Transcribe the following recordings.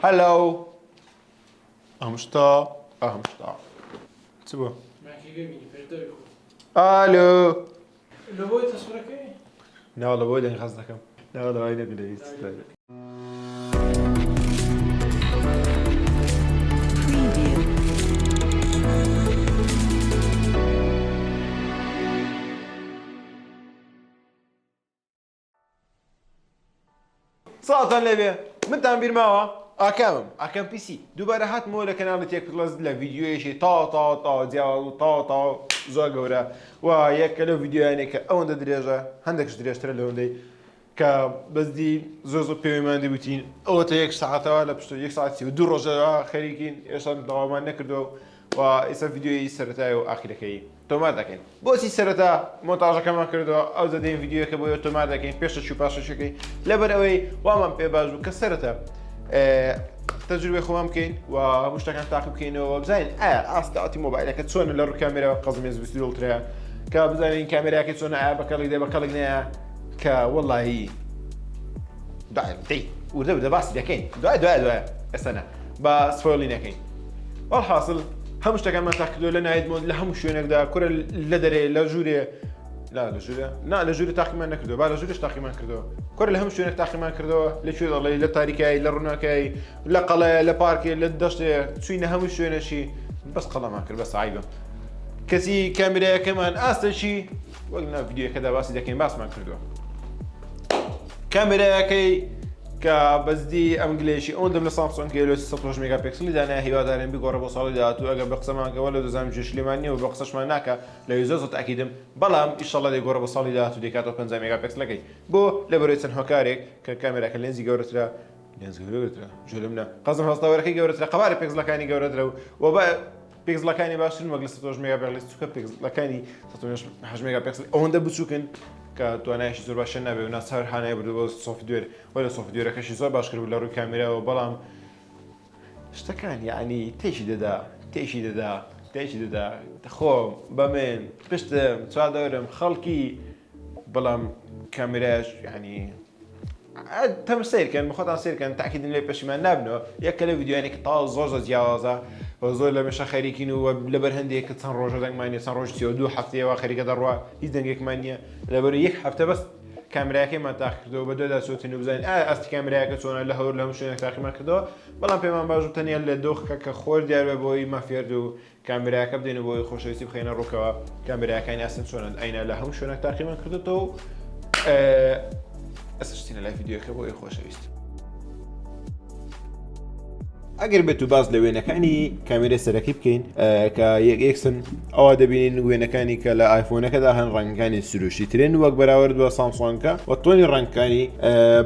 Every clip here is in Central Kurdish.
هلو امشتا امشتا چبو معك ببینی پرده بخور الو لو بوي تصويرك ايه؟ لا والله بقول لك قصدكم لا والله عينك ليش صاتا لبي من تعبير معه اكم بي سي دوباره هات مو لكنال تيك بلس لا فيديو شي تا ديال تا زوغورا وياك لو فيديو يعني كاون درجه عندك درجه ترى لو دي ك بس دي زوزو بيمان دي بوتين او تيك ساعه ولا بشتو يك ساعه ودو رجا خريكين يشان دوما نكردو وإسا فيديو يسرتاي وآخر كي توماتا كين بوسي سرتا مونتاژ كمان كردو أو زدين فيديو كبوي توماتا كين بيش شو باش شو كي لبروي وامن بيباجو كسرتا تجربة خوام كين ومش كان تعقب كين وبزين أصدقائي موبايلك تسون للر كاميرا قصدي يزبط الألترا كبزين كاميرا كتسون بكالي ده بكالي جناح ك والله دعي وده بس ده كين دعي السنة بس فولينا كين والحاصل همش كمان تاكدوا لنا عيد مود لهم شو نقدر كره لدري لجوري لا لجوري تقريبا نكدو بعد لجوريش تقريبا كردو كره لهم شو تقريبا كردو لشو الله للتاريكاي للرناكاي لقلا لباركي للدشت تسوينا هم شو شيء بس قلا ما كر بس عيبه كسي كاميرا كمان اصلا شيء قلنا فيديو كذا بس اذا كان بس ما كردو كاميرا كي كبس دي انجليشي اون دم سامسونج كيلو 16 ميجا بكسل دانا هي دارين بيقرا بوصل داتو اجا بقسم ولا دزام جيش لماني وبقسش معناك لا يزوز تاكيدم بلام ان شاء الله دي قرا بوصل داتو دي كاتو 5 ميجا بكسل لكي بو لبريتن هوكاريك كاميرا كلينزي جورترا جولمنا قسم هصور كي جورترا قبار بيكسل كاني جورترا وبا بيكسل كاني باش مجلس 16 ميجا بكسل بيكسل كاني 16 ميجا بكسل اون ده بتشوكن كتوانایش زور باشه نبود نه سر هنای بود و سوفتویر ولی سوفتویر کشی زور باش کرد ولی روی کامرا و بالام اشتكان يعني تيشي دا تخو بمن بشتم تصادرم خلقي بلام كاميراش يعني تم سير كان مخاطر سير كان تأكيد إنه باش ما نبنو يكله فيديو يعني كطال زوجة زيازة وزول لما شخيري كينو لبرهندي كتسان روجة دنگ مانيا سان روج تيو دو حفتة وآخري كده روا يزدنجك مانيا لبر يك حفتة بس كاميرا كي ما تأخذه بدو دا صوت إنه بزين أست كاميرا كتسونا لهور لهم شو نكتاخي ما كده بلام بيمان باجو تاني الدوخ كخور ديار بوي ما فيردو كاميرا كبدين بوي خوش يسيب خينا ركوا كاميرا كاين أسن سونا أين لهم شو نكتاخي ما كده تو ئەسشتینە لای ڤیدیۆکە بۆ ئێ خۆشەویست. ئەگەر بێت و باز لە وێنەکانی کامێرە سەرەکی بکەین کە یەکسن ئەوە دەبینین وێنەکانی کە لە ئایفۆنەکەدا هەن ڕەنگەکانی سروشتی ترێن وەک بەراورد بە سامسۆنگەکە وە تۆنی ڕەنگەکانی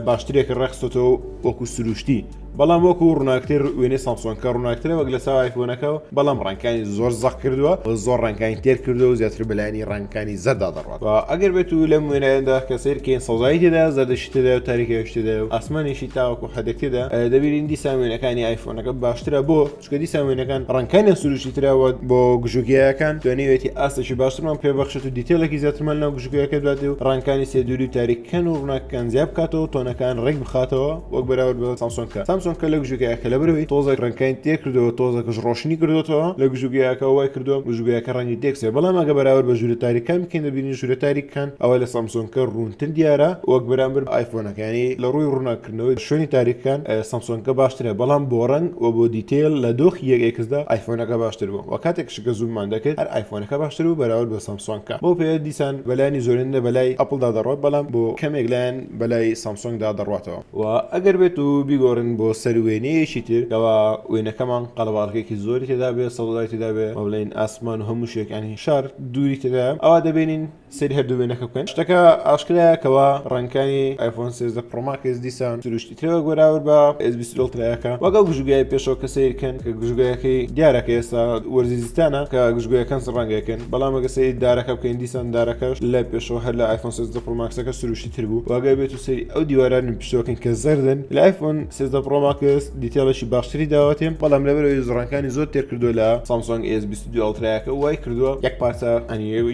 باشترێک ڕێخستەوە وەکو سروشتی بەڵام وەکو ڕووناکتر وێنەی سامسۆنگەکە ڕووناکترە وەک لە ساو ئایفۆنەکەەوە بەڵام ڕەنگەکانی زۆر زەق کردووە زۆر ڕەنگەکانی تێر کردو و زیاتر بەلایانی ڕەنگەکانی زەردا دەڕات ئەگەر بێت و لەم وێنەیەندا کە سیرکەین سەوزایی تێدا زەردەشی تێدا و تاریکەوەش تێدا و ئاسمانیشی تاوەکو حەدەک تێدا دەبینین دیسان وێنەکانی ئایفۆنەکە باشترە بۆ چکە دیسان وێنەکان ڕەنگەکانی سروشتی ترەوە بۆ گژوگیەکان دوێنێتی ئاستێکی باشترمان پێبەخشێت و دیتێلێکی زیاترمان لەو گژوگیەکە دوات و ڕەنگەکانی سێدووری و تاریکەکان و ڕووناکەکان زیاد بکاتەوە تۆنەکان ڕێک بخاتەوە وەک بەراورد بە سامسۆنگەکە لە گژوگیەکە لەبەرەوەی تۆزێک ڕەنگەکانی تێر کردەوە تۆزێکش ڕۆشنی کردوێتەوە لە گژوگیەکە وای کردووە گژوگیەکە ڕەنگی تێکسێ بەڵام ئەگە بەراورد بە ژوورە تاریکەکان بکەین دەبینین ژوورە تاریکەکان ئەوە لە سامسۆنگەکە ڕوونتر دیارە وەک بەرامبەر ئایفۆنەکانی لە ڕووی ڕووناکردنەوەی شوێنی تاریکەکان سامسۆنگەکە باشترە بەڵام بۆ ڕەنگ و بۆ دیتێل لە دۆخی یەکێکسدا ئایفۆنەکە باشتر بوو وە کاتێک شکە زوومان دەکرد هەر ئایفۆنەکە باشتر بوو بەراورد بە سامسۆنگەکە بۆ پێ دیسان بەلایانی زۆرێنە بەلای ئەپڵدا دەڕات بەڵام بۆ کەمێک لایەن بەلای سامسۆنگدا دەڕاتەوە و ئەگەر بێت و بیگۆڕن بۆ سەر وێنەیەکی تر کەوا وێنەکەمان قەڵەباڵغێکی زۆری تێدا بێ سەوزای تێدا بێ مەبڵین ئاسمان و هەموو شتێکانی شار دووری تێدا ئەوە دەبینین سەری هەردوو وێنەکە بکەن شتەکە ئاشکرایە کەوا ڕەنگەکانی ئایفۆن 13 پرۆ ماکس دیسان سروشتی ترەوە بەراورد بە S20 ئۆلترایەکە وەگەڵ گژوگای پێشەوە کە سیرکەن کە گژوگایەکەی دیارەکە ئێستا وەرزیزیستانە کە گژوگایەکان ڕەنگەکەن بەڵام ئەگە سەری دارەکە بکەین دیسان دارەکەش لە پێشەوە هەر لە ئایفۆن 13 پرۆ ماکسەکە سروشتی تر بوو واگای بێت و سەری ئەو دیوارانن پشتەوەکەن کە زەردن لە ئایفۆن 13 پرۆ پرۆماکس دیتێڵێکی باشتری داوەتێ بەڵام لەبەرەوەی ڕەنگەکانی زۆر تێر کردو لە سامسۆنگ S22 ئەڵترایەکە وای کردووە یەک پارچە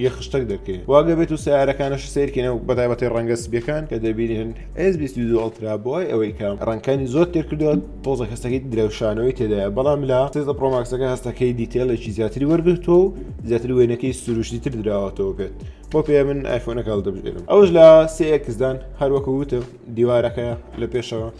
یە خشتک دەکەێت واگە بێت و سیارەکانش سیرکەنە و بەتایبەتی ڕەنگە سبیەکان کە دەبینن S22 ئەڵترا بۆی ئەوەی کە ڕەنگەکانی زۆر تێر کردووە تۆزە هەستەکەی درێوشانەوەی تێدایە بەڵام لە 13 پرۆماکسەکە هەستەکەی دیتێڵێکی زیاتری وەرگرتووە و زیاتر وێنەکەی سروشتیتر درراوەتەوە بێت بۆ پێ من ئایفۆنەکە هەڵدەبژێرم ئەوش لە 3Xدان هەروەکو وتە دیوارەکە لە پێشەوە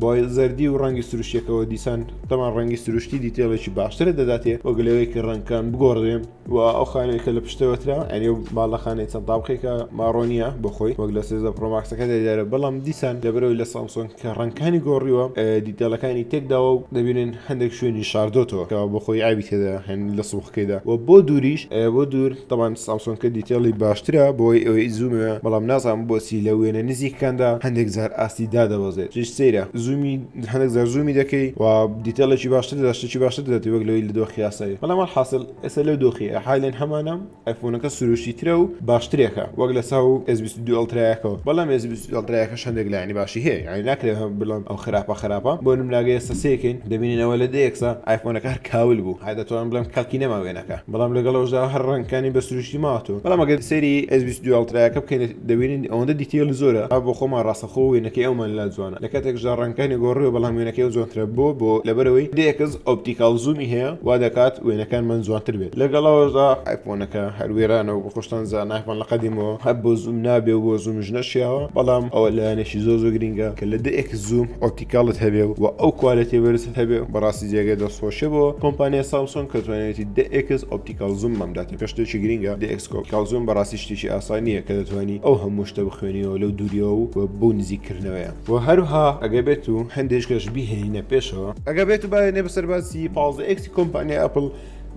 بۆی زەردی و ڕەنگی سروشتیەکەەوە دیسان تەمان ڕەنگی سروشتی دیتێڵێکی باشترە دەداتێ وەگەلەوەی کە ڕەنگکان بگۆڕێم و ئەو خانەیەکە لە پشتەوەترا ئەنی باڵەخانەی چەند تاابقێکە ماڕۆنیە بۆخۆی وەک لە 13 پرۆماکسەکە دەدارە بەڵام دیسان لەبەرەوەی لە سامسۆن کە ڕەنگکانی گۆڕیوە دیتێڵەکانی تێکداوە و دەبینن هەندێک شوێنی شاردۆتەوە کە بۆخۆی ئاوی تێدا هەن لە سوخەکەیدا و بۆ دووریش بۆ دوور تەمان سامسۆنکە دیتێڵی باشترە بۆی ئەوەی زوومە بەڵام نازانم بۆچی لە وێنە نزیکەکاندا هەندێک جار ئاستی دادەوەزێت چش سەیرە زوومی هەندێک زار زوومی دەکەی و دیتێڵێکی باشتر داشتێکی باشتر دەێت وەک لەوەی لە دۆخی یاسایی بەڵام حاصل ئێستا لەو دۆخی حالێن هەمانە ئایفۆنەکە سروشتی ترە و باشترێکە وەک لە ساو S22 ئەڵترایەکەەوە بەڵام S22 ئەڵترایەکەش هەندێک لایانی باشی هەیە یعنی ناکرێت بڵام ئەو خراپە بۆ نموناگە ئێستا سێکەین دەبینینەوە لە دەیەکسا ئایفۆنەکە هەر کاول بوو هایدەتوانم بڵێم کەڵکی نەما وێنەکە بەڵام لەگەڵەوەشدا هەر ڕەنگەکانی بە سروشتی ماوەتەوە بەڵام ئەگەر سەیری S22 ئەڵترایەکە بکەین دەبینین ئەوەندە دیتێڵ زۆرە بۆ خۆمان ڕاستەخۆ وێنەکەی ئەومان لا جوانە لە کاتێکدا ڕەنگەکانی گۆڕیوە بەڵام وێنەکەی جوانترە بۆ لەبەرەوەی دەیەکەس ئۆپتیکال زوومی هەیە وا دەکات وێنەکان من جوانتر بێت لەگەڵەوەشدا ئایفۆنەکە هەروێرانە و خۆشتان زان نایفۆن لە قەدیمەوە هەب بۆ زوم نابێ و بۆ زومش نەشیاوە بەڵام ئەوە لایەنێکی زۆر گرینگە کە لە دەیەک زوم ئۆپتیکالت هەبێ و ئەو کوالەتی بەرزت هەبێ بەڕاستی جێگە دەستخۆشە بۆ کۆمپانیا سامسۆن کە توانێتی دەیەکس ئۆپتیکال زوم مەمداتێ پێشتێکی گرینگە دەیەکس ئۆپتیکال زوم بەڕاستی شتێکی ئاسانیە کە دەتوانی ئەو هەموو شتە بخوێنیەوە لەو دووریەوە و بۆ نزیکردنەوەیە و هەروها ئەگە بێت و هەندێکش بیهێنە پێشەوە ئەگە بێت و باێنێ بەسەرباسی 15X کۆمپانیا ئەپل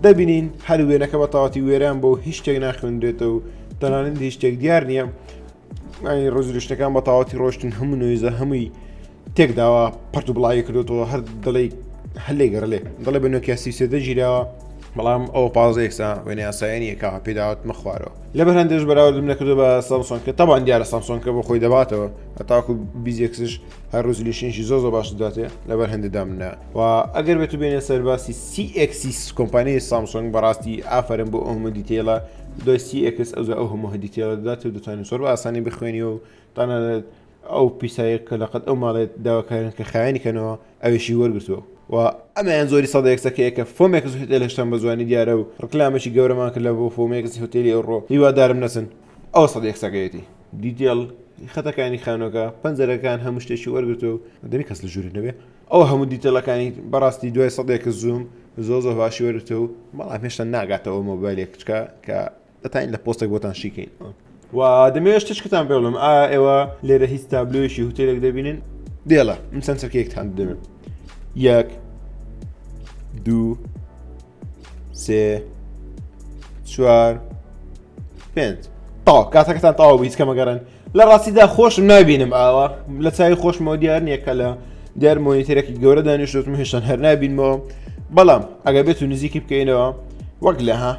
دەبینین هەر وێنەکە بە تاواتی وێران بۆ هیچ شتێک ناخوێنرێتەوە و تەنانەت هیچ شتێک دیار نییە ڕۆژشتەکان بە تاواتی ڕۆشتن هەموو نوێزە هەمووی تێکداوە پەرت و بڵایی کردوەوە هەر دڵی هەلێ گەڕلێ دڵێ بە نۆکیاسی سێدە ژیراوە بەڵام ئەو 15Xا وێنە یاساییە کە پێداوت مەخوارەوە لەبەر هەندێش بەراوردم نەکردو بە سامسۆن کە تەبان دیارە سامسۆنکە بۆ خۆی دەباتەوە هەتاکو بیزێکسش هەر ڕۆزلیشنشی زۆ باش داتێ لەبەر هەندێدا منە و ئەگەر بێت و بێنێ سەرباسی CX کۆمپانیای سامسۆنگ بەڕاستی ئافرن بۆ ئەومە دیتێڵە دوای CX ئەو هەموو دیتێڵە دەدات و دەتوانین زۆر بە ئاسانی بخوێنی و تانە ئەو پیسایە کە لەقەت ئەو ماڵێت داواکارن کە خایانی کەنەوە ئەوێشی وەرگرتووە و ئەمەیان زۆری سەدەیەکسەکەیە کە فۆمێکس هتێل هێشتان بە جوانی دیارە و ڕکلامەشی گەورەمان کرد لە بۆ فۆمێکسی هتێلی ئەوڕۆ هیوادارم نەچن ئەو سەدەیەکسەکەیەتی دیتێڵ خەتەکانی خانۆکە پەنجەرەکان هەموو شتێکی وەرگرتو دەمی کەس لە ژووری نەبێ ئەو هەموو دیتێڵەکانی بەڕاستی دوای سەدەیەک زووم زۆ باشی وەرگرتو و بەڵام هێشتا ناگاتەوە مۆبایلێک کە دەتانین لە پۆستێک بۆتان شیکەین و دەمەوێت شتێکتان بێڵم ئێوە لێرە هیچ تابلۆیشی هوتێلێک دەبینن دێڵە من سەنسەرکەیەکتان دەمێن 1 2 3 4 5 تا کاتەکەتان تاوە هیچ کەمەگەڕن لە ڕاستیدا خۆشم نبینم ئاوە لە چاوی خۆشمەوە دیار نییە کە لە دیار مۆنیتەرێکی گەورە دانیشتوتم هێشتان هەر نبینمەوە بەڵام ئەگە بێت و نزیکی بکەینەوە وەک لەها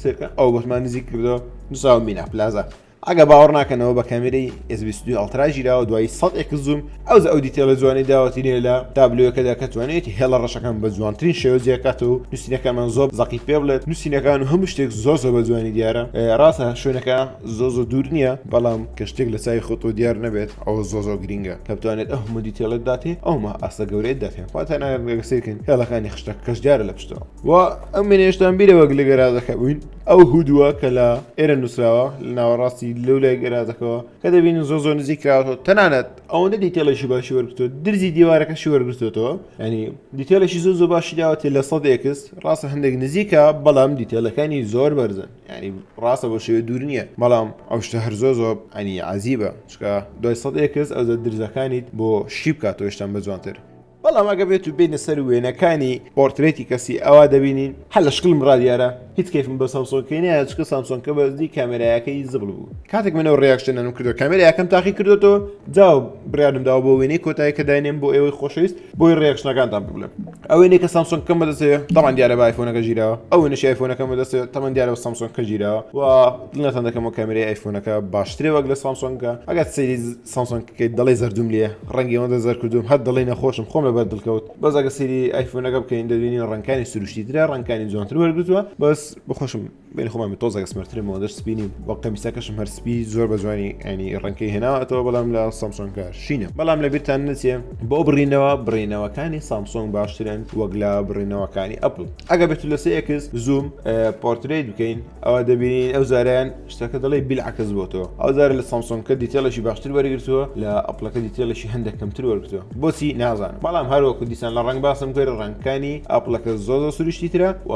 سێکە ئەو بۆتمان نزیک کردەوە دوساوم بینە پلازە ئەگە باوەڕ ناکەنەوە بە کامێرەی S22 ئەڵترا ژیراوە دوای 100X زوم ئەو دیتێڵە جوانی داوەتینێ لە تابلۆیەکەدا کە توانێتی هێڵە ڕەشەکان بە جوانترین شێوە جێکات و نووسینەکەمان زۆر زەقی پێ بڵێت نووسینەکان و هەموو شتێک زۆر بە جوانی دیارە ڕاستە شوێنەکە زۆ دوور نییە بەڵام کە شتێک لە چای خۆتۆ دیار نەبێت ئەوە زۆ گرینگە کە بتوانێت ئەو هەموو دیتێڵت داتێ ئەومە ئاستا گەورەیت داتێن خواتانەگەسێکن هێڵەکانی خشتە کەس دیارە لە پشتەوە و ئەم منێشتان بیرەوەک لە گەرازەکە بووین ئەو هودووە کە لە ئێرە نووسراوە لە ناوەڕاستی لەو لای گەرازەکەەوە کە دەبین زۆ نزیکراوەوە تەنانەت ئەوەندە دیتێڵێکی باشی وەرگتووە درزی دیوارەکەشی وەرگرتوێتەوە ینی دیتێڵێکی زۆ باشی داوەتێ لە 100X ڕاستە هەندێک نزیکە بەڵام دیتێڵەکانی زۆر بەرزن ینی ڕاستە بۆ شێوە دوور نییە بەڵام ئەو شتە هەر زۆ ئەنی عزیبە چکە دوای 100X ئەو درزەکانیت بۆ شیب کاتەوە هێشتان بە جوانتر بەڵام ئەگە بێت و بینە سەر وێنەکانی پۆرترێتی کەسی ئەوە دەبینین هەر لە شکلم ڕادیارە هیچ کەفم بە سامسۆنکەینە چکە سامسۆنکە بەزدی کامێرایەکەی زبڵ بوو کاتێک منەوە ڕێکشتێنم کردو کامێرایەکەم تاقی کردوەوە جاو بریادم داوە بۆ وێنەی کۆتایی کە داینێم بۆ ئێوەی خۆشەویست بۆی ڕێکشنەکانتان بڵێم ئەو وێنەی کە سامسۆنکەم بەدەستێ تەمان دیارە بە ئایفۆنەکە ژیراوە ئەو وێنەشی ئایفۆنەکەم بەدەستێ تەمان دیارە بە سامسۆنکە ژیراوە و دڵنیاتان دەکەمەوە کامێرای ئایفۆنەکە باشترێ وەک لە سامسۆنکە ئەگەر سەیری سامسۆنکەکەی دەڵێ زەردوم لێ ڕەنگی ئەوەندە زەر کردوم هەر دڵی نەخۆشم خۆم لە بەردڵکەوت بەس ئەگە سەیری ئایفۆنەکە بکەین دەبینین ڕەنگەکانی سروشتی ترە ڕەنگەکانی جوانتر وەرگتووە بەس بخۆشم بین خۆمان تۆزێک سمرترمەوە دەست سپینی وەقتە میساکەشم هەر سپی زۆر بە جوانی ینی ڕەنگەی هێناوەتەوە بەڵام لە سامسۆنگە شینە بەڵام لە بیرتان نچێ بۆ بڕینەوەکانی سامسۆنگ باشترن وەک لە بڕینەوەکانی ئەپل ئەگە بێت لە سێکس زوم پۆرتریت بکەین ئەوە دەبینین ئەو زاریان شتەکە دەڵێ بیلعکس بۆتەوە ئەو زارە لە سامسۆنگکە دیتێڵەشی باشتر وەرگرتووە لە ئەپلەکە دیتێڵەشی هەندێک کەمتر وەرگتووە بۆچی نازانم بەڵام هەروەکو دیسان لە ڕنگ باسم کرد ڕەنگەکانی ئەپلەکە زۆر سروشتی ترە و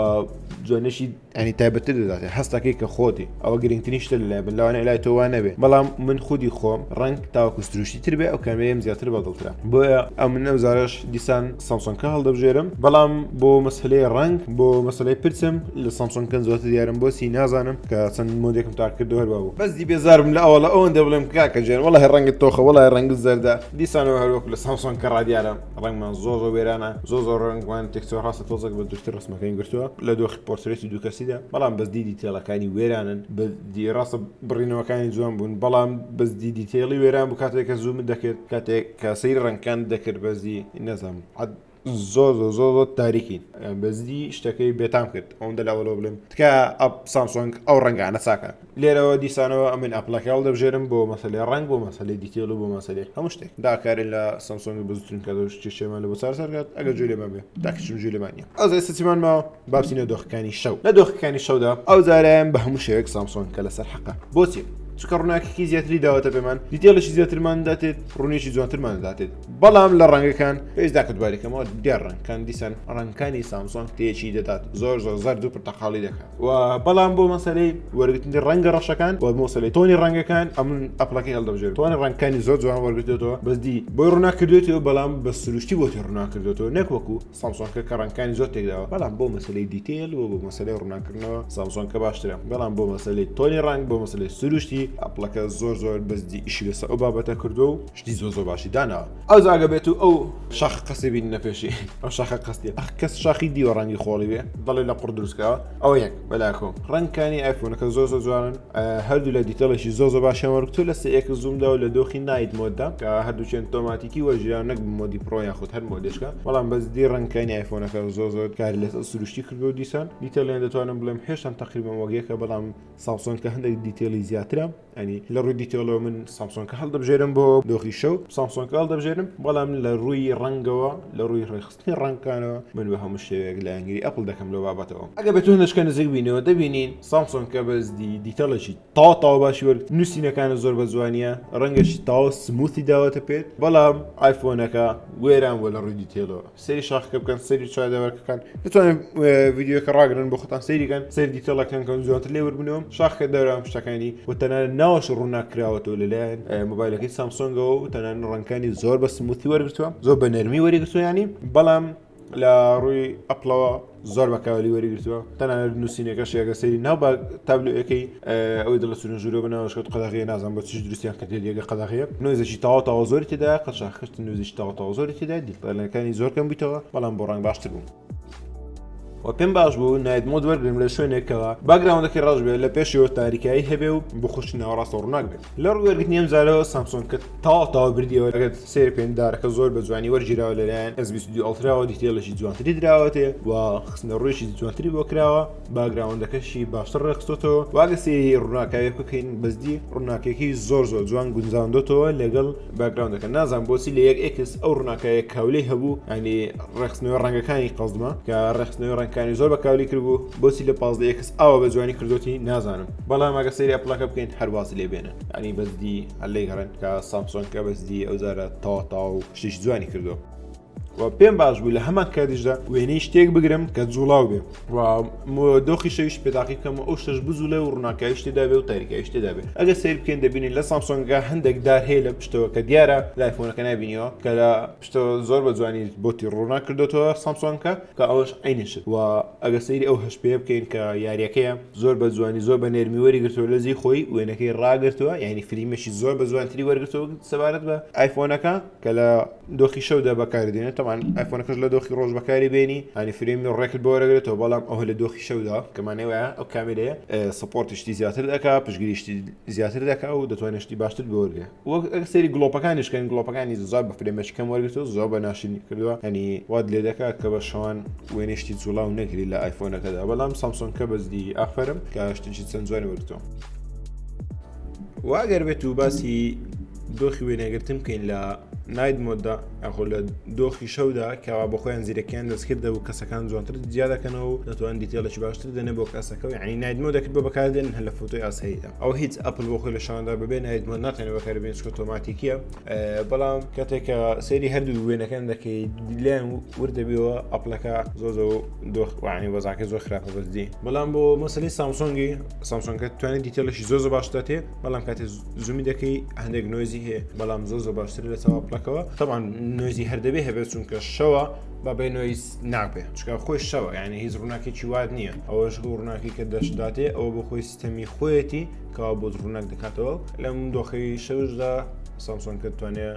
جوانشی ئەنی تایبەتر دەداتێ هەستەکەی کە خۆتی ئەوە گرنگترین شتە لە بلاوانە لای تۆوان نەبێ بەڵام من خودی خۆم ڕنگ تاوەکو سروشتی تر بێ ئەو کامێرەم زیاتر بەدڵترە بۆیە ئەو من ئەو زارش دیسان سامسۆنگکە هەڵدەبژێرم بەڵام بۆ مەسلەی ڕنگ بۆ مەسلەی پرچم لە سامسۆنگکە زۆرتر دیارم بۆچی نازانم کە چەند مۆدێکم تاکردو هەروە بوو بەس دی بێزارم لە ئەوە ئەوەندە بڵێم کاکە جێن وەڵی ڕەنگت تۆخە وەڵی ڕەنگت زەردە دیسانەوە هەروەکو لە سامسۆنگکە ڕادیارە ڕەنگمان زۆر وێرانە زۆر ڕەنگوان تێکچەوە ڕاستە تۆزێک بە دوشتر ڕسمەکەی گرتووە لە دۆخی پۆرترێتی دوو کەسیدا بەڵام بەزدی دیتێڵەکانی وێرانن بەدی ڕاستە بڕینەوەکانی جوان بوون بەڵام بەزدی دیتێڵی وێران بوو کاتێک کە زوومت دەکرد کاتێک کاسەی ڕەنگەکان دەکرد بەزی نەزانم زۆر تاریکین بەزدی شتەکەی بێتام کرد ئەوەندە لاوەڵەوە بڵێم تکە ئەپ سامسۆنگ ئەو ڕەنگانە چاکە لێرەوە دیسانەوە ئەمن ئەپلەکە هەڵدەبژێرم بۆ مەسەلەی ڕنگ بۆ مەسەلەی دیتێڵ و بۆ مەسەلەی هەموو شتێک داکارێن لە سامسۆنگ بزوترین کە شتێمان لە بۆ سەرگات ئەگەر جوێ لێمان بێ داکەچم جوێ لێمانە ئەو سەچیمان ماوە بابچینە دۆخەکانی شەو لە دۆخەکانی شەودا ئەو زارایان بە هەموو شێوەیەک سامسۆنگ کە لەسەر حەقە بۆچی چکە ڕووناکێکی زیاتری داوەتە پێمان دیتێڵەشی زیاترمان داتێت ڕوونیشی جوانترمان داتێت بەڵام لە ڕەنگەکان پێویستدا کە دوبارێکەمەوە دیار ڕەنگەکان دیسان ڕەنگەکانی سامسۆنگ تێکی دەدات زۆر زەرد و پرتەقاڵی دەکات و بەڵام بۆ مەسەلەی وەرگرتنی ڕەنگە ڕەشەکان و مەسەلەی تۆنی ڕەنگەکان ئەمن ئەپلەکەی هەڵدەبژێت تۆنی ڕەنگەکانی زۆر جوان وەرگرتێتەوە بەزدی بۆی ڕووناکردوێتەوە بەڵام بە سروشتی بۆتی ڕووناکردێتەوە نەک وەکو سامسۆنگکە کە ڕەنگەکانی زۆر تێکداوە بەڵام بۆ مەسەلەی دیتێل و بۆ مەسەلەی ڕووناکردنەوە سامسۆنگکە باشترە بەڵام بۆ مەسەلەی تۆنی ڕەنگ بۆ مەسەلەی سروشتی ئەپلەکە زۆر بەزدی ئیشی لەسەر ئەو بابەتە کردو و شتی زۆر باشی داناوە ئەو زاگە بێت و ئەو شاخ قەسی بین نەپێشی ئەو شاخە قەستێت کەس شاخی دیوە ڕەنگی خۆڵی بێ دەڵێ لە قوڕ دروستکەوە ئەوە یەک بەلاکۆم ڕەنگەکانی ئایفۆنەکە زۆر جوانن هەردوو لە دیتەڵێکی زۆر باشیان وەرگتووە لە سێک زومدا و لە دۆخی نایت مۆددا کە هەردووچێن تۆماتیکی وەژیان نەک مۆدی پرۆ یاخود هەر مۆدێشکە بەڵام بەزدی ڕەنگەکانی ئایفۆنەکە زۆر کاری لەسەر سروشتی کردو و دیسان دیتەڵیان دەتوانم بڵێم هێشتان تقریبا وەگەیەکە بەڵام سامسۆنگ کە هەندێک دیتێلی زیاترە ئەنی لە ڕووی دیتێڵەوە من سامسۆنگکە هەڵدەبژێرم بۆ دۆخی شەو سامسۆنگکە هەڵدەبژێرم بەڵام لە ڕووی ڕەنگەوە لە ڕووی ڕێخستنی ڕەنگەکانەوە من بە هەموو شێوەیەک لە ئەنگری ئەپل دەکەم لەو بابەتەوە ئەگە بێت هەندێکە نزیک بینەوە دەبینین سامسۆنگکە بەزدی دیتەڵێکی تاو باشی وەرگ نووسینەکانە زۆر بە جوانیە ڕەنگەشی تاو سموتی داوەتە پێت بەڵام ئایفۆنەکە وێران وە لە ڕووی دیتێلەوە سەیری شاخەکە بکەن سەیری چوادەوەرکەکان دەتوانن ڤیدیۆکە ڕاگرن بۆ خۆتان سەیریکەن سەیری دیتەڵەکان کە جوانتر لێ وەربنەوە شاخەکە دەرام شتەکانی و تەنانەت ناوەش ڕووناکراوەتەوە لەلایەن مۆبایلەکەی سامسۆنگەوە و تەنانەت ڕەنگەکانی زۆر بە سموتی وەرگرتووە زۆر بە نەرمی وەرگرتووە ینی بەڵام لە ڕووی ئەپڵەوە زۆر بەکاوەلی وەرگرتووە تەنانەت نووسینەکەش یاگە سەیری ناو بە تابلۆیەکەی ئەوەی دڵە سورنژورۆ بناوەشکەوت قەدەغیە نازانم بە چی دروستیان کردێت یەگە قەدەغیە نوێزێکی تاوا زۆری تێدا قەشاخشت نوێزێکی تاوا زۆری تێدا دیتەڵەکانی زۆر کەم بیتەوە بەڵام بۆ ڕەنگ باشتر بوو و پێم باش بوو نایت مۆد وەرگرم لە شوێنێکەوە باگراوندەکەی ڕاش بێت لە پێشەوە تاریکایی هەبێ و بخۆشی ناوەڕاستە ڕووناک بێت لە ڕووەرگرتنی ئەم زارەوە سامسۆنگ کە تاوا بردیەوە ئەگەر سێر پێندارەکە زۆر بە جوانی وەرگیراوە لەلایەن S22 ئەڵتراوە دیتێڵێکی جوانتری دراوەتێ و خستنە ڕوویشی جوانتری بۆ کراوە باگراوندەکەشی باشتر ڕێخستۆتەوە واگە سێری ڕووناکاوی بکەین بەزدی ڕووناکێکی زۆر جوان گونجاوندۆتەوە لەگەڵ باگراوندەکە نازان بۆچی لە یەک ئێکس ئەو ڕووناکایە کاولەی هەبوو ینی ڕێخستنەوەی ڕەنگەکانی قەزمە کە ڕێخستنەوەی ڕەنگەکانی زۆر بەکاولی کردبوو بۆچی لە 15 ئێکس ئاوە بە جوانی کردوتی نازانم بەڵام ئەگە سەیری ئەپڵەکە بکەین هەرواز لێ بێنن ینی بەزدی هەلەی گەڕێن کە سامسۆنگکە بەزدی ئەو زارە تاو و شتێکی جوانی کردووە و پێم باش بوو لە هەمان کاتیشدا وێنەی شتێک بگرم کە جوڵاو بێ و دۆخی شەویش پێداقی بکەمەوە ئەو شتەش بزوولێ و ڕووناکایی شتێدا بێ و تاریکایی شتێدا بێ ئەگە سیر بکەین دەبینین لە سامسۆنگە هەندێک دار هەیە لە پشتەوە کە دیارە لە ئایفۆنەکە نابینیەوە کە لە پشتەوە زۆر بە جوانی بۆتی ڕوونا کردوێتەوە سامسۆنگکە کە ئەوەش عینشت و ئەگە سەیری ئەو هەش پێ بکەین کە یاریەکەیە زۆر بە جوانی زۆر بە نێرمی وەرگرتووە لەزی خۆی وێنەکەی ڕاگرتووە یعنی فلیمەشی زۆر بە جوانتری وەرگرتووە سەبارەت بە ئایفۆنەکە کە لە دۆخی شەودا بەکاردێنێت طبعا ايفونەکەش لە دۆخی ڕۆژ بەکاری بێنی ینی فرێمی ڕێکت بۆ وەرەگرێتەوە بەڵام ئەوە لە دۆخی شەودا کەمانەوەیە ئەو کامێرەیە سپۆرتشتی زیاتر دەکا پشگیریشتی زیاتر دەکا و دەتوانێشتی باشتر بۆرگێ وەک ئەگە سەری گڵۆپەکانیشکەن گڵۆپەکانی زۆر بە فرێمەشی کەم وەرگرتەوە زۆر بە ناشرینی کردووە ینی واد لێ دەکات کە بە شەوان وێنێشتی جوڵاو نەگری لە ئایفۆنەکەدا بەڵام سامسۆنکە بەزدی ئافرم کە شتێکی چەند جوانی وەرگرتەوە واگەر بێت و باسی دۆخی وێنەگرتن بکەین لە نایت مۆددا ئەخۆ لە دۆخی شەودا کەوا بە خۆیان زیرەکیان دەستکردە و کەسەکان جوانتر زیادەکەنەوە و دەتوان دیتێڵێکی باشتر دەنێ بۆ کەسەکە ینی نایت مۆدەکرد بۆ بەکاردێن هەر لە فۆتۆی ئاساییدا ئەو هیچ ئەپل بۆ خۆی لە شاندا ببێ نایت مۆد ناتوانێت بەکاربێن چکە ئۆتۆماتیکیە بەڵام کاتێککە سەیری هەردوو وێنەکان دەکەی دیلیان وردەبیەوە ئەپلەکە زۆ دۆخ وانی وەزاکە زۆر خراپە بەزدی بەڵام بۆ مەسەلی سامسۆنگە توانێت دیتێڵەشی زۆر باشتە تێ بەڵام کاتێ زومی دەکەی هەندێک نۆیزی هەیە بەڵام زۆر باشتر لە چاو ئەپلەکەوە طبعا نوێزی هەردەبێ هەبێت چونکە شەوە بە بێ نوۆیز ناپێ چکە خۆی شەوە یعنی هیچ ڕووناکێکی واد نییە ئەوەش ڕووناکی کە دەشداتێ ئەوە بۆ خۆی سیستەمی خۆیەتی کەوا بۆ ڕووناک دەکاتەوە لەم دۆخی شەوشدا سامسۆنکە توانێت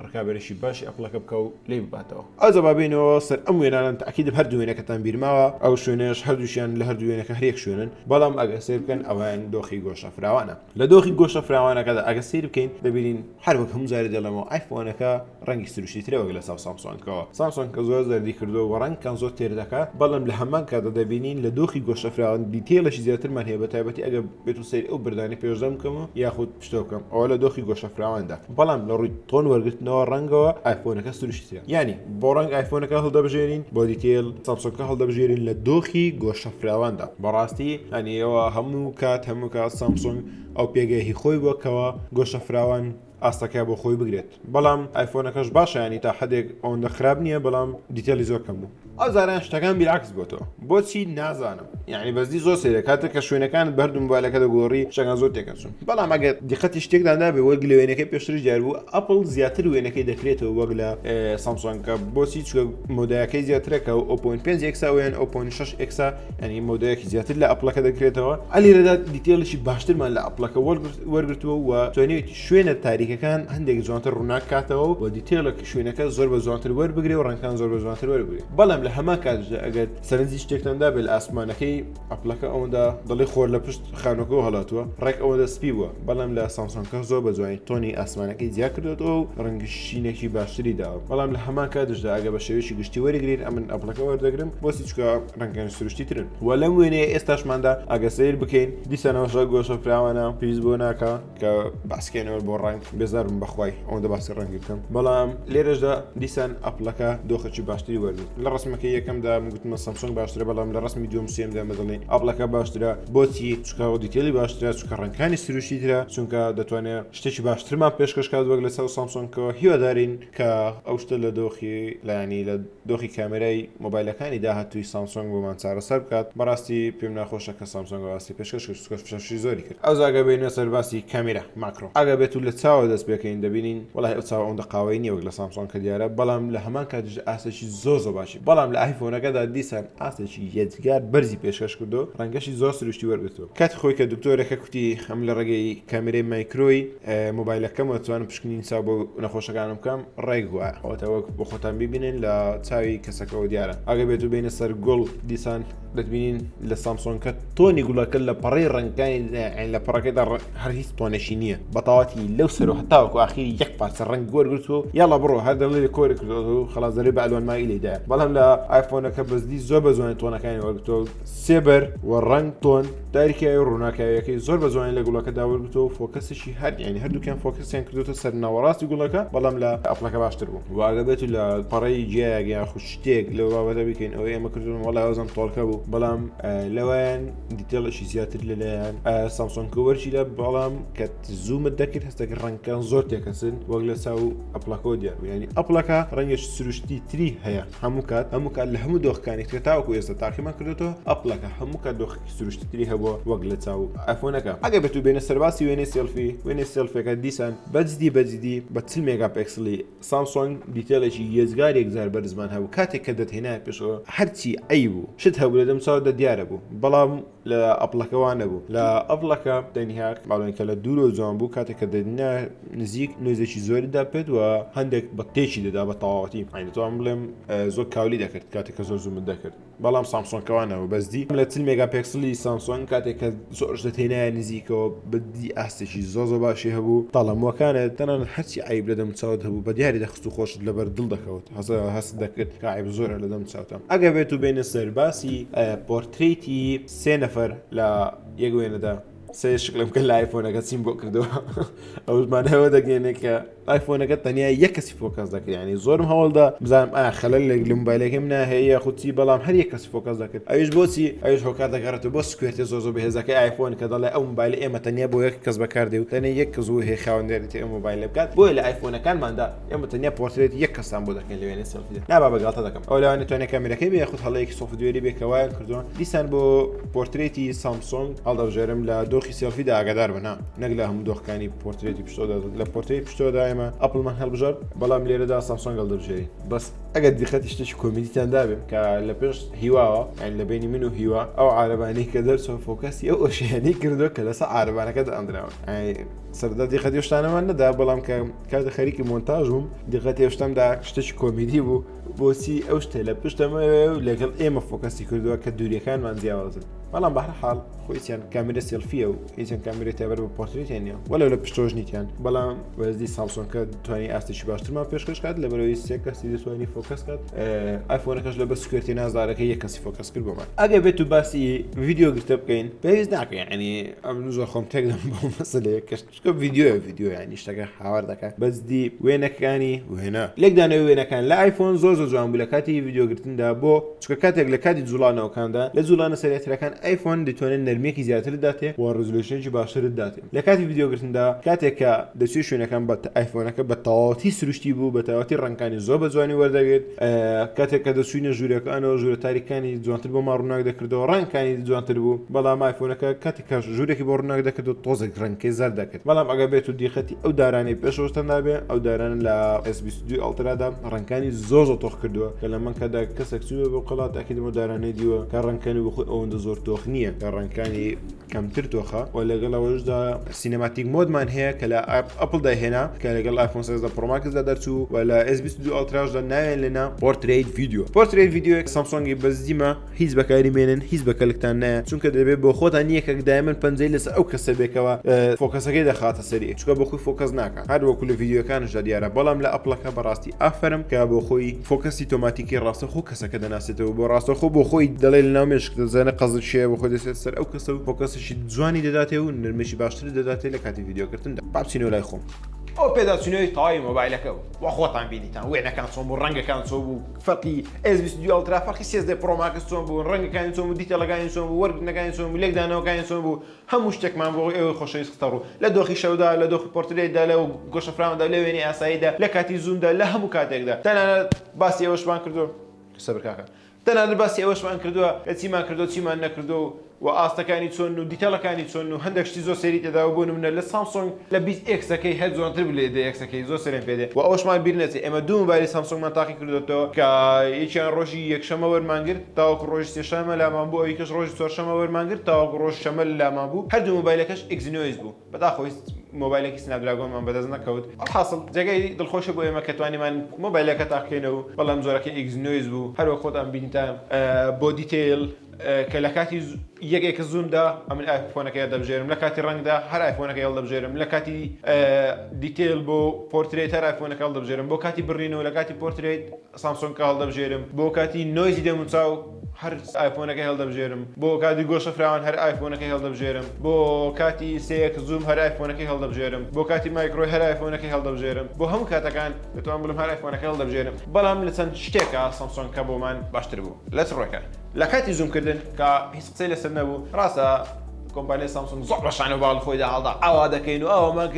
ڕکابێرەشی باشی ئەپلەکە بکە و لێ بباتەوە ئەوجا بابینەوە سەر ئەم وێنانن تاکید هەردوو وێنەکەتان بیرماوە ئەو شوێنەش هەردووشیان لە هەردوو وێنەکە هەرێک شوێنن بەڵام ئەگە سیر بکەن ئەویان دۆخی گۆشە فراوانە لە دۆخی گۆشە فراوانەکەدا ئەگە سیر بکەین دەبینین هەر وەک هەموو جارێ دەڵێمەوە ئایفۆنەکە ڕەنگی سروشتی ترەوەک لە سامسۆنگەوە سامسۆنگە زۆر زەردی کردو و ڕەنگکان زۆر تێر دەکات بەڵام لە هەمان کاتدا دەبینین لە دۆخی گۆشە فراوان دیتێلەشی زیاترمان هەیە بە تایبەتی ئەگە بێت و سەیر ئەو بردانی پێشدەم بکەمەوە یاخود پشتۆکەم ئەوە لە دۆخی گۆشە فراواندا بەڵام لە ڕووی تۆن وەرگرتنەوە ڕەنگەوە ئایفۆنەکە سروشتیە ینی بۆ ڕەنگ ئایفۆنەکە هەڵدەبژێرین بۆ دیتێل سامسۆنگە هەڵدەبژێرین لە دۆخی گۆشە فراواندا بەڕاستی ئەنیەوە هەموو کات سامسۆنگ ئەو پێگەهی خۆی بووکەوە گۆشە فراوان ئاستەکە بۆ خۆی بگرێت بەڵام ئایفۆنەکەش باشە ینی تا حدێک ئەوەندە خراپ نییە بەڵام دیتێلی زۆر کەم بوو ئەو زاران شتەکان بیرعکس بۆتەوە بۆچی نازانم یعنی بەزدی زۆر سێرە کاتێک کە شوێنەکانت بەردوو مۆبایلەکە دەگۆڕی شتەکان زۆر تێکەچوون بەڵام ئەگەر دیقەتی شتێکدان نابێ وەرگ لە وێنەکەی پێشتر جار بوو ئەپڵ زیاتر وێنەکەی دەکرێتەوە وەک لە سامسۆنگە بۆچی چکە مۆدایەکەی زیاترەکە و 0.5 ئەکسا وێن 0.6 ئەکسا ینی مۆدایەکی زیاتر لە ئەپلەکە دەکرێتەوە ئەلیرەدا دیتێلشی باشترمان لە ئەپلەکە وەرگرتووە و توانێت شوێنە تاریکەکان هەندێک جوانتر ڕووناک کاتەوە و دیتێلەکە شوێنەکە زۆر بە جوانتر وەربگرێ و ڕەنگەکان زۆر بە جوانتر وەربگرێ بەڵام لە هەمان کاتدا ئەگەر سەرنجی شتێکتاندا بێت لە ئاسمانەکەی ئەپلەکە ئەوەندا دڵی خۆر لە پشت خانۆکەەوە هەڵاتووە ڕێک ئەوەندە سپی بووە بەڵام لە سامسۆنگە زۆر بە جوانی تۆنی ئاسمانەکەی زیاد کردێتەوە و ڕەنگشینێکی باشتری داوە بەڵام لە هەمان کاتشدا ئەگە بە شێوەیەکی گشتی وەرگرین ئەمن ئەپلەکە وەردەگرم بۆسی چکە ڕەنگەکان سروشتی ترن و لەم وێنەیە ئێستاشماندا ئەگە سیر بکەین دیسانەوەشە گۆشە فراوانە پێویست بۆ ناکە کە باسکێنەوە بۆ ڕنگ بێزارم بەخوای ئەوەندە باسی ڕەنگی بکەم بەڵام لێرەشدا دیسان ئەپلەکە دۆخەکی باشتری وەرگرت لە ڕسمەکە یەکەمدا گوتمە سامسۆنگ باشترە بەڵام لە ڕسمی دووەم سێمدا مەدەڵێن ئەپلەکە باشترە بۆچی چکە دیتێلی باشترە چکە ڕەنگەکانی سروشتی ترە چونکە دەتوانێت شتێکی باشترمان پێشکەشکات وەک لە سامسۆنگەوە هیوادارین کە ئەو شتە لە دۆخی لایانی لە دۆخی کامێرای مۆبایلەکانی داهاتووی سامسۆنگ بۆمان چارەسەر بکات بەڕاستی پێم ناخۆشە کە سامسۆنگ واستی پێشکەش کرد فشەشی زۆری کرد ئەو زاگە بینە سەر باسی کامێرا ماکرۆ ئەگە بێت و لە چاوە دەست پێکەین دەبینین وڵای ئەو چاوە ئەوەندە قاوەی نییە وەک لە سامسۆنگ کە دیارە بەڵام لە هەمان کاتژ ئاسێکی زۆر باشی بەڵام لە ئایفۆنەکەدا دیسان ئاسێکی یەکجار بەرزی پێشکەش کردو ڕەنگەشی زۆر سروشتی وەرگرتووە کاتی خۆی کە دکتۆرەکە کوتی ئەم لە ڕێگەی کامێرەی مایکرۆی مۆبایلەکەمە توانم پشکنین چاو بۆ نەخۆشەکانم بکەم ڕێک وایە ئەوەتەوە بۆ خۆتان ببینن لە چاوی کەسەکەەوە دیارە ئەگە بێت و بینە سەر گوڵ دیسان دەتبینین لە سامسۆنگکە تۆنی گوڵەکە لە پەڕی ڕنگەکانی لە پەڕەکەدا هەر هیچ تۆنەشی نییە بەتاواتی لەو سەر و هەتاوەکو ئاخیری یەک پارچە ڕنگ وەرگرتووە یاڵا بڕۆ هەر دەڵێ کۆری کردەوە و خەڵاس دەرێ بە ئەلوان مای لێدایە بەڵام لە ئایفۆنەکە بەزدی زۆر بە جوانی تۆنەکانی وەرگرتووە سێبەر و ڕنگ تۆن تاریکایی و ڕووناکایەکەی زۆر بە جوانی لە گوڵەکەدا وەرگرتووە فۆکەسشی هەر یعنی هەردووکیان فۆکسیان کردوتە سەر ناوەڕاستی گوڵەکە بەڵام لە ئەپلەکە باشتر بوو واگە بێت و لە پەڕەی جیایەک یان شتێک لەو بابەتە بکەین ئەوەی ئێمە کردوون وەڵای ئەوزەم تۆڵکە بوو بەڵام لەوایان دیتێڵەشی زیاتر لەلایەن سامسۆنگ وەرچی لە بەڵام کە زوومت دەکرد هەستێکی ڕەنگەکان زۆر تێکەسن وەک لە چاو ئەپلەکەەوە دیار ینی ئەپلەکە ڕەنگەش سروشتی تری هەیە هەموو کات لە هەموو دۆخەکانی کە تاوەکو ئێستا تاقیمان کردێتەوە ئەپلەکە هەموو کات دۆخێکی سروشتی تری هەبووە وەک لە چاو ئایفۆنەکە ئەگە بێت و بێنە سەرباسی وێنەی سێلفیەکە دیسان بەجدی بە 40 مێگاپیکسلی سامسۆنگ دیتێلێکی یەزگار یەکجار بەرزمان هەبوو کاتێک کە دەتهێنایە پێشەوە هەرچی ئەی بوو شت هەبوو لە دەم چاوەدا دیارە بوو بەڵام لە ئەپڵەکەوان نەبوو لە ئەپڵەکە تەنیا باڵێن کە لە دوورۆ جوان بوو کاتێک کە دەدنا نزیک نوێزێکی زۆری داپێت و هەندێک بەتێکی دەدا بە تەواوەتی ئەتوان بڵێم زۆر کاولی دەکرد کاتێک کە زۆر زوومت دەکرد بەڵام سامسۆنکەوانەوە بەزدی لە 40 مێگاپیکسلی سامسۆن کاتێک کە زۆرش دەتێنایە نزیکەوە بەدی ئاستێکی زۆ باشی هەبوو تەڵەموەکانت تەنانەت هەرچی عیب لە دەمچاوت هەبوو بە دیاری دەخست و خۆشت لەبەر دڵ دەکەوت هەست دەکرد کە عیب زۆرە لە دەمچاوتە ئەگە بێت و بینە سەرباسی پۆرتریتی 3 نەفەر لە یەک وێنەدا سێ شکلم کە لە ئایفۆنەکە چیم بۆ کردەوە ئەوژمانەوە دەگەێنێ کە ئایفۆنەکە تەنیا یەک کەسی فۆکەس دەکرد ینی زۆرم هەوڵدا بزانم خەلەل لە مۆبایلەکەم ناهەیە خودی بەڵام هەر یەک کەسی فۆکەس دەکرد ئەویش بۆچی ئەوش هۆکار دەگەڕێتەوە بۆ سکوێرتی زۆر بەهێزەکەی ئایفۆن کە دەڵێ ئەو مۆبایل ئێمە تەنیا بۆ یەک کەس بەکاردێ و تەنیا یەک کەس و هەیە خاوەندێتی ئەم مۆبایلە بکات بۆیە لە ئایفۆنەکانماندا ئێمە تەنیا پۆرترێت یەک کەسان بۆ دەکەین لە وێنەی سەلفیدا نابا بەگاڵتە دەکەم ئەو لەوانێت توانێت کامێرەکەی بێ خودت هەڵەیەکی سۆفتوێری بێکەوایە کردووە دیسان بۆ پۆرترێتی سامسۆنگ هەڵدەبژێرم لە دۆخی سێلفیدا ئاگادار بنا نەک لە هەموو دۆخەکانی پۆرترێتی پشتۆدا لە پۆرترێتی پشتۆدا ئێمە ئەپڵمان هەڵبژار بەڵام لێرەدا سامسۆنگ هەڵدەبژێری بەس ئەگەر دیقەتی شتێکی کۆمیدیتان دابێ کە لە پێش هیواوە یعنی لە بینی من و هیوا ئەو عارەبانەی کە دەرچۆ فۆکەسی ئەو ئۆشیانی کردو کە لەسەر عارەبانەکەدا ئەندراوە سەردا دیقەتی شتانەمان نەدا بەڵام کە کاتە خەریکی مۆنتاژ بووم دیقەتی شتەمدا شتێکی کۆمیدی بوو بۆچی ئەو شتێ لە پشتەمە لەگەڵ ئێمە فۆکەسی کردووە کە دووریەکانمان جیاوازن بەڵام بەهەرحاڵ خۆیان کامێرە سێلفیە و هیچیان کامێرەی تێبەر بە پۆرترێتیان نییە وەلو لە پشتۆژ نیتیان بەڵام وەرزی سامسۆنکە دەتوانێت ئاستێکی باشترمان پێشکەش کات لەبەرەوەی سێ کەسی دەتوانێت فۆکەس کات ئایفۆنەکەش لە بە سکوێرتی نازدارەکەی یەک کەسی فۆکەس کرد بۆمان ئەگەر بێت و باسی ڤیدیۆ گرتە بکەین پێویست ناکە یعنی ئەم زۆر خۆم تێک دەم بۆ مەسەلەیە کەشتکە ڤیدیۆ یعنی شتەکە هاوار دەکات بەزدی وێنەکانی وێنە لێکدانەوەی وێنەکان لە ئایفۆن زۆر جوان بوو لە کاتی ڤیدیۆگرتندا بۆ چکە کاتێک لە کاتی جوڵانەوەکاندا لە جوڵانە سەرەتیەکان ئایفۆن دەتوانێت نەرمێکی زیاتر داتێ و ڕزولوشنێکی باشتر داتێ لە کاتی ڤیدیۆگرتندا کاتێک کە دەچوی شوێنەکان بە ئایفۆنەکە بە تەواوەتی سروشتی بوو بە تەواوەتی ڕەنگەکانی زۆر بە جوانی وەردەگرێت کاتێک کە دەچوینە ژوورەکانەوە ژوورە تاریکانی جوانتر بۆ ماڕووناک دەکردەوە ڕەنگەکانی جوانتر بوو بەڵام ئایفۆنەکە کاتێک کە ژوورێکی بۆ ڕووناک دەکردەوە تۆزێک ڕەنگەکەی زەرد دەکرد بەڵام ئەگەر بێت و دیقەتی ئەو دارانەی پێشەوەستەندا بێ ئەو دارانە لە S22 ئەڵترادا ڕەنگەکانی زۆر تۆخ کردووە کە لە من کەدا کەسێک چووە بۆ قەڵات ئەکیدمە دارانەی دیوە کە ڕەنگەکانی بۆ خۆی ئەوەندە زۆر تۆخ نییە کە ڕەنگەکانی کەمتر تۆخە و لەگەڵ ئەوەشدا سینەماتیک مۆدمان هەیە کە لە ئەپڵدا هێنا کە لەگەڵ ئایفۆن 16 پرۆ ماکسدا دەرچوو و لە S22 ئەڵتراشدا ناوێن لێنا پۆرترێت ڤیدیۆ سامسۆنگی بەزدیمە هیچ بەکاری مێنن هیچ بەکەلکتان نایە چونکە دەبێت بۆ خۆتان نییە کە دایمەن پەنجەی لەسەر ئەو کەسە بێکەوە فۆکەسەکەی دەخاتە سەری چکە بۆ خۆی فۆکەس ناکە هەر وەکو لە ڤیدیۆکانشدا دیارە بەڵام لە ئەپڵەکە بەڕاستی ئافرم کە بۆ خۆی فۆکەسی تۆماتیکی ڕاستەخۆ کەسەکە دەناسێتەوە بۆ ڕاستەخۆ بۆ خۆی دەڵێ لە ناومێش دەزانە قەزت شێ بۆ خۆی دەسێت سەر ئەو کەسە و فۆکەسشی جوانی دەداتێ و نرمشی باشتر دەداتێت لە کاتی ڤیدیۆگرتندا بابچینەوە لای خۆم ئەو پێداچینەوەی تاوای مۆبایلەکە و خۆتان بینیتان وێنەکان چۆن بوو ڕەنگەکان چۆن بوو فەرقی S22 ئەڵترا فەرقی 13 پرۆ ماکس چۆن بوو ڕەنگەکانی چۆن بوو دیتەلەکانی چۆن بوو وەرگرتنەکانی چۆن بوو لێکدانەوەکانی چۆن بوو هەموو شتێکمان بۆ ئێوەی خۆشەویستتە ڕوو لە دۆخی شەودا لە دۆخی پۆرترێتدا لە گۆشەفراوەدا لە وێنەی ئاساییدا لە کاتی زوومدا لە هەموو کاتێکدا تەنانەت باسی ئەوەشمان کردو سەبر کاکە تەنانەت باسی ئەوەشمان کردووە لە چیمان کردو چیمان نەکردو و ئاستەکانی چۆن و دیتەلەکانی چۆن و هەندێک شتی زۆر سەری تێدا بوون منە لە سامسۆنگ لە 20Xەکەی هەر جوانتر بلێ دەیەکسەکەی زۆر سەرێن پێدێ و ئەوشمان بیر نەچێت ئێمە دوو مۆبایلی سامسۆنگمان تاقی کردوێتەوە کە یەکیان ڕۆژی یەکشەمە وەرمانگرت تاوەکو ڕۆژی سێشەمە لامان بوو ئەویکەش ڕۆژی چوارشەمە وەرمانگرت تاوەکو ڕۆژ شەمە لامان بوو هەردوو مۆبایلەکەش Exynos بوو بەداخۆی مۆبایلێکی سنابدراگۆنمان بەدەست نەکەوت ئەڵحاصل جێگەی دڵخۆشە بۆ ئێمە کە توانیمان مۆبایلەکە تاقیکەینەوە بەڵام زۆرەکەی Exynos بوو هەروە خۆتان بینیتان بۆ دیتیل کە لە کاتی یەکێکە زوومدا ئەمن ئایفۆنەکە هەڵدەبژێرم لە کاتی ڕەنگدا هەر ئایفۆنەکە هەڵدەبژێرم لە کاتی دیتیل بۆ پۆرترێت هەر ئایفۆنەکە هەڵدەبژێرم بۆ کاتی بڕینەوە لە کاتی پۆرترێت سامسۆنگکە هەڵدەبژێرم بۆ کاتی نۆیزی دەموچاو هەر ئایفۆنەکەی هەڵدەبژێرم بۆ کاتی گۆشەفراوان هەر ئایفۆنەکەی هەڵدەبژێرم بۆ کاتی سەیەک زووم هەر ئایفۆنەکەی هەڵدەبژێرم بۆ کاتی مایکرۆی هەر ئایفۆنەکەی هەڵدەبژێرم بۆ هەموو کاتەکان دەتوانم بڵم هەر ئایفۆنەکەی هەڵدەبژێرم بەڵام لە چەند شتێکە سامسۆنگکە بۆمان باشتر بوو لەس ڕۆیکە لە کاتی زوومکردن کە هیچ قسەی لەسەر نەبوو ڕاستە کۆمپانیای سامسۆنگ زۆر بەشانە باڵ خۆیدا هەڵدا ئاوا دەکەین و ئەومان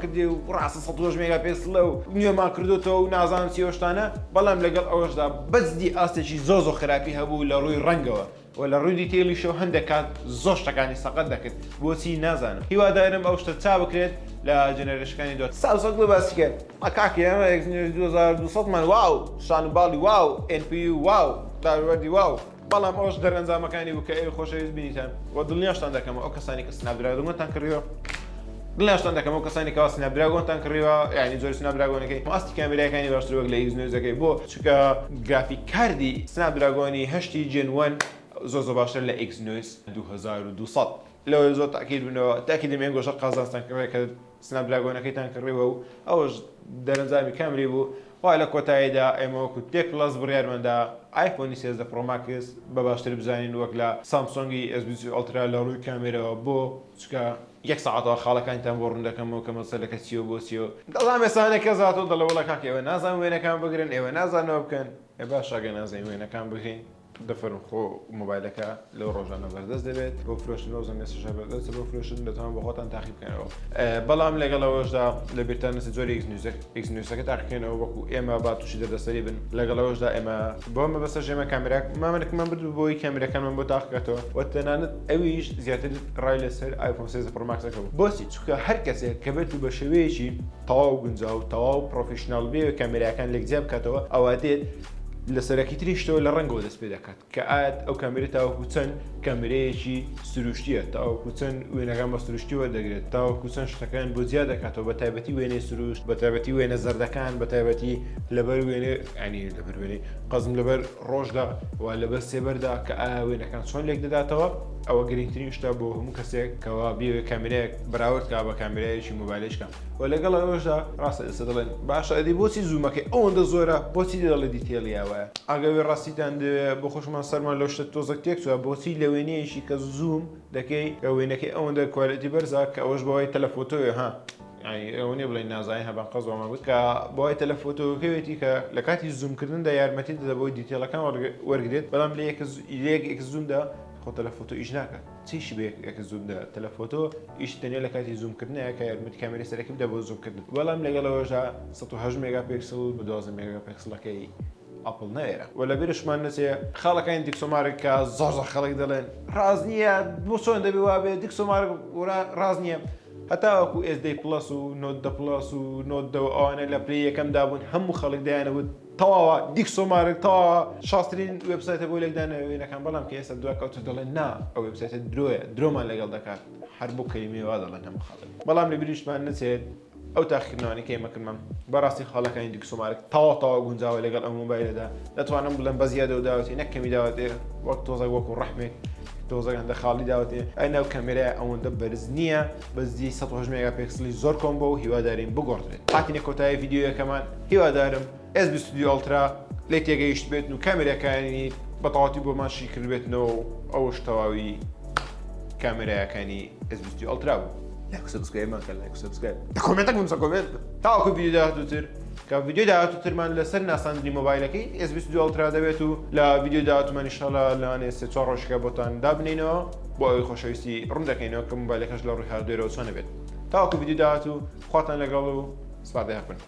کردی و ڕاستە 100 مێگاپیکسل و نوێمان کردوتەوە و نازانم چی شتانە بەڵام لەگەڵ ئەوەشدا بەزدی ئاستێکی زۆر خراپی هەبوو لە ڕووی ڕەنگەوە و لە ڕووی دیتێلیشەوە هەندێک کات زۆر شتەکانی سەقەت دەکرد بۆچی نازانم هیوادارم ئەو شتە چا بکرێت لە جەنەرێشەکانی دوات سامسۆنگ لە باسی کرد ئەکاکی ئەمە 2200 واو شان و باڵی واو NPU واو داوەردی واو بەڵام ئەوش دەرەنجامەکانی بوو کە ئێوە خۆشەویست بینیتان و دڵنیاشتان دەکەمەوە ئەو کەسانی کە سنابدراگۆنتان کڕیوە دڵنیاشتان دەکەمەوە کەسانی کەوا سنابدراگۆنتان کڕیوە یعنی زۆر سنابدراگۆنەکەی ماستی کامێرایەکانی باشتر وەک لە X9ەکەی بۆ چونکە گرافیک کاردی سنابدراگۆنی 8 Gen 1 زۆر باشتر لە X9 2200 لەوە زۆر تاکید بنەوە تاکید دەمێن گۆشە قازانستان کڕێ کە سنابدراگۆنەکەیتان کڕیوە و ئەوەش دەرەنجامی کامری بوو وای لە کۆتاییدا ئێمە وەکو تێک پلس بڕیارمەدا آیفۆنی 13 Pro Max بە باشتر بزانین وەک لە سامسۆنگی S20 Ultra لە ڕووی کامێرەوە بۆ چکە یەک ساعتەوە خاڵەکانتان بۆ ڕوون دەکەمەوە کە مەسەلەکە چییە بۆ چییە دەڵام ێسانێکە زاتۆ دەڵەوەڵە کاک ئێوە نازان وێنەکان بگرن ئێوە نازانەوە بکەن ێ باش ئەگە نازانین وێنەکان بگرین دەفەرم خۆ مۆبایلەکە لەو ڕۆژانە بەردەست دەبێت بۆ فرۆشتن ئەو زەنگە بەردەست بۆ فرۆشتن دەتوان بە خۆتان تاقی بکەنەوە بەڵام لەگەڵەوەشدا لە بیرتانەسی زۆری X9ەکە تاقیکەنەوە وەکو ئێمە با تووشی دەردەسەری بن لەگەڵەوەشدا ئێمە بۆمە بەسەر ژێمە کامێراک مامەێکمان بردو بۆی کامێرەکانمان بۆ تاقیکاتەوە و تەنانەت ئەویش زیاتر ڕای لەسەر iPhone 13 Pro Max بوو بۆچی چونکە هەر کەسێک کە بێت بە شێوەیەکی تەواو گونجاو و تەواو پرۆفیشنال بێ کامێراکان لەگزیا بکاتەوە ئەوە دێت لە سەرەکی تریشتەوە لە ڕەنگەوە دەست پێ دەکات کە ئاەت ئەو کامێرە تاوەکو چەند کامێرەیەکی سروشتیە تاوەکو چەند وێنەکان بە سروشتیوە دەگرێت تاوەکو چەند شتەکان بۆ زیاد دەکاتەوە بە تایبەتی وێنەی سروشت بە تایبەتی وێنە زەردەکان بە تایبەتی لەبەر وێنێ ینی لەبەر وێنەی قەزم لەبەر ڕۆژدا و لەبەر سێبەردا کە ئایا وێنەکان چۆن لێک دەداتەوە ئەوە گرنگترین شتە بۆ هەموو کەسێک کەوا بێ کامێرەیەک بەراوردکە بە کامێرایەکی مۆبایلشکە و لەگەڵ ئەوەشدا ڕاستە ئێستا دەڵێن باشە ئەدی بۆچی زوومەکەی ئەوەندە زۆرە بۆچی دەڵێ دیتێڵیاوە ئاگەوێ ڕاستیتان بۆ خۆشمان سەرمان لەو شتە تۆزێک تێک چوە بۆچی لە وێنەیەشی کە زووم دەکەی کە وێنەکەی ئەوەندە کوالیتی بەرزە کە ئەوەش بەوەی تەلەفۆتۆیە ها ئەوەنێ بڵێن نازانین هەبان قەزەوەمان گوت کە بۆی تەلەفۆتۆکەوێتی کە لە کاتی زوومکردندا یارمەتی دەدا بۆی دیتێلەکان وەرگێت بەڵام لە یەک زوومدا خۆ تەلەفۆتۆ ئیش ناکات چیشی بە یەک زوومدا تەلەفۆتۆ ئیش تەنیا لە کاتی زوومکردنەیە کە یارمەتی کامێرەی سەرەکی بدە بۆ زوومکردن بەڵام لەگەڵەوەژە 108 مێگاپیکسل بە 12 مێگاپیکسلەکەی ئەپڵ نەوێرە و لە بیرشمان نەچێ خاڵەکانی دیکسۆمارێک کە زۆر خەڵک دەڵێن ڕاز نییە بۆ چۆن دەبێ وابێ دیکسۆمارک ڕاز نییە هەتاوەکو SD پلس و نۆت پلس و نۆت ئەوانە لە پلەی یەکەم دابوون هەموو خەڵک دایانەوت تەواوە دیکسۆمارک تەواوە شاسترین وێبسایتە بۆ لێکدانەوەینەکان بەڵام کە ئێستا دوای کەوتە دەڵێن نا ئەو وێبسایتە درۆیە درۆمان لەگەڵ دەکات هەر بۆ کەلیمەوە دەڵێن هەموو خەڵک بەڵام لە بیریشمان نەچێت ئەو تاقیکردنەوەی کە ئێمەکردمان بەڕاستی خاڵەکانی دیکسۆمارک تەواو گونجاوە لەگەڵ ئەم مۆبایلەدا دەتوانم بڵێن بە زیادە و داوەتی نەکەمی داوەتێ وەک تۆزێک وەکو ڕەحمێک تۆزەک هەندە خاڵی داوەتێ ئەناو کامێرای ئەوەندە بەرز نییە بەزی 108 مێگاپیکسلی زۆر کۆم بۆ و هیوادارین بگۆڕدرێت هاتینە کۆتایی ڤیدیۆیەکەمان هیوادارم S20 Ultra لێ تێگەیشت بێتن و کامێرەکانی بەتەواتی بۆ ماشی کردبێتنەوە ئەوش تەواوی کامێرایەکانی S20 Ultra بوو لايك وسبسكرايب ما كان لايك وسبسكرايب كومنتك من كومنت تاكو فيديو داهاتوتر كفيديو داهاتوتر من لسر ناساندري موبايلكي S20 Ultra دەبێت و لە فيديو داهاتومان انشاءالله لەوانێ سێ چوار ڕۆژێکە بۆتان دابنینەوە بۆ ئەوەی خۆشەویستی ڕوون دەکەینەوە کە موبایلەکەش لە ڕووی هاردوێرەوە چۆن بێت تاکو فيديو داهاتوو خواتان لەگەڵ و سپاس دەیەکەن